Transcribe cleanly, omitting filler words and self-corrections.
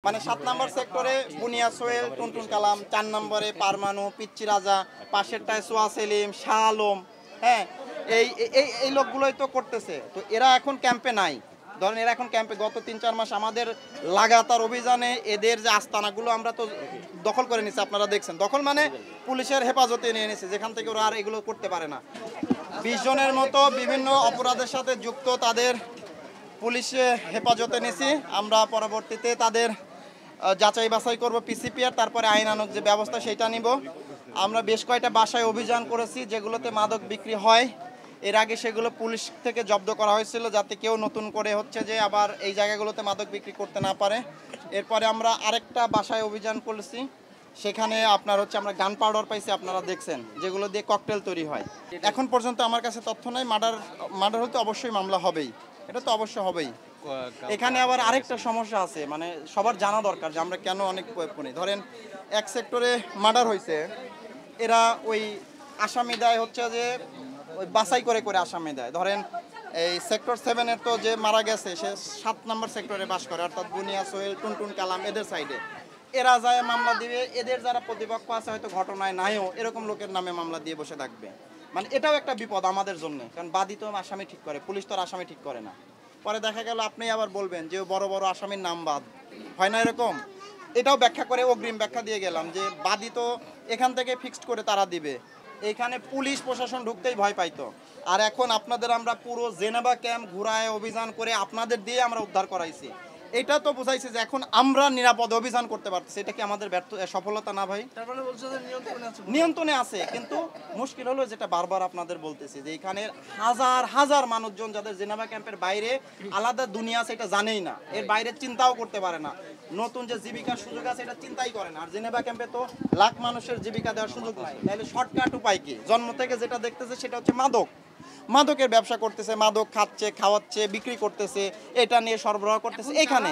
মানে ৭ নম্বর সেক্টরে বুনিয়া সোহেল, টুনটুন কালাম, ৪ নম্বরে পারমানু, পিচ্চি রাজা, পাশেরটায় সোয়া সেলিম, শাহ আলম, হ্যাঁ, এই এই এই লোকগুলোই তো করতেছে। তো এরা এখন ক্যাম্পে নাই। ধরেন এরা এখন ক্যাম্পে গত ৩-৪ মাস আমাদের লাগাতার অভিযানে এদের যে আস্তানাগুলো আমরা তো দখল করে নিছি, আপনারা দেখছেন। দখল মানে পুলিশের হেফাজতে নিয়ে নিছে, যেখান থেকে ওরা আর এগুলো করতে পারে না। ২০ জনের মতো বিভিন্ন অপরাধের সাথে যুক্ত তাদের পুলিশে হেফাজতে নিছি। আমরা পরবর্তীতে তাদের যাচাই বাছাই করব পিসিপিআর, তারপরে আইনানুগ যে ব্যবস্থা সেটা নিব। আমরা বেশ কয়েকটা বাসায় অভিযান করেছি যেগুলোতে মাদক বিক্রি হয়। এর আগে সেগুলো পুলিশ থেকে জব্দ করা হয়েছিল যাতে কেউ নতুন করে হচ্ছে যে আবার এই জায়গাগুলোতে মাদক বিক্রি করতে না পারে। এরপরে আমরা আরেকটা বাসায় অভিযান করেছি, সেখানে আপনার হচ্ছে আমরা গান পাউডার পাইছি, আপনারা দেখছেন, যেগুলো দিয়ে ককটেল তৈরি হয়। এখন পর্যন্ত আমার কাছে তথ্য নাই। মার্ডার হতে অবশ্যই মামলা হবেই, এটা তো অবশ্যই হবেই। এখানে আবার আরেকটা সমস্যা আছে, মানে সবার জানা দরকার যে আমরা কেন অনেক প্রয়োগ করি। ধরেন এক সেক্টরে মার্ডার হয়েছে, এরা ওই আসামি দেয় হচ্ছে যে ওই বাছাই করে করে আসামি দেয়। ধরেন এই সেক্টর 7-এর তো যে মারা গেছে সে ৭ নম্বর সেক্টরে বাস করে, অর্থাৎ বুনিয়া সোহেল, টুনটুন কালাম, এদের সাইডে এরা যায় মামলা দিবে। এদের যারা প্রতিপক্ষ আছে হয়তো ঘটনায় নাইও, এরকম লোকের নামে মামলা দিয়ে বসে থাকবে। মানে এটাও একটা বিপদ আমাদের জন্য, কারণ বাদী তো আসামি ঠিক করে, পুলিশ তো আর আসামি ঠিক করে না। পরে দেখা গেল আপনি আবার বলবেন যে বড় বড় আসামির নাম বাদ হয় না, এরকম। এটাও ব্যাখ্যা করে অগ্রিম ব্যাখ্যা দিয়ে গেলাম যে বাদী তো এখান থেকে ফিক্সড করে তারা দিবে। এখানে পুলিশ প্রশাসন ঢুকতেই ভয় পাইতো। আর এখন আপনাদের আমরা পুরো জেনেভা ক্যাম্প ঘুরায় অভিযান করে আপনাদের দিয়ে আমরা উদ্ধার করাইছি। এটা তো বোঝাইছে যে এখন আমরা নিরাপদে অভিযান করতে পারতেছি। এটা কি আমাদের সফলতা না ভাই? নিয়ন্ত্রণে আছে, কিন্তু মুশকিল হলো যেটা বারবার আপনাদের বলতেছি যে এখানে হাজার হাজার মানুষজন যাদের জেনেভা ক্যাম্পের বাইরে আলাদা দুনিয়া আছে এটা জানেই না, এর বাইরে চিন্তাও করতে পারে না। নতুন যে জীবিকার সুযোগ আছে এটা চিন্তাই করে না। আর জেনেভা ক্যাম্পে তো লাখ মানুষের জীবিকা দেওয়ার সুযোগ নাই, তাহলে শর্টকাট উপায় কি? জন্ম থেকে যেটা দেখতেছে সেটা হচ্ছে মাদকের ব্যবসা করতেছে, মাদক খাচ্ছে, খাওয়াচ্ছে, বিক্রি করতেছে, এটা নিয়ে সরবরাহ করতেছে এখানে।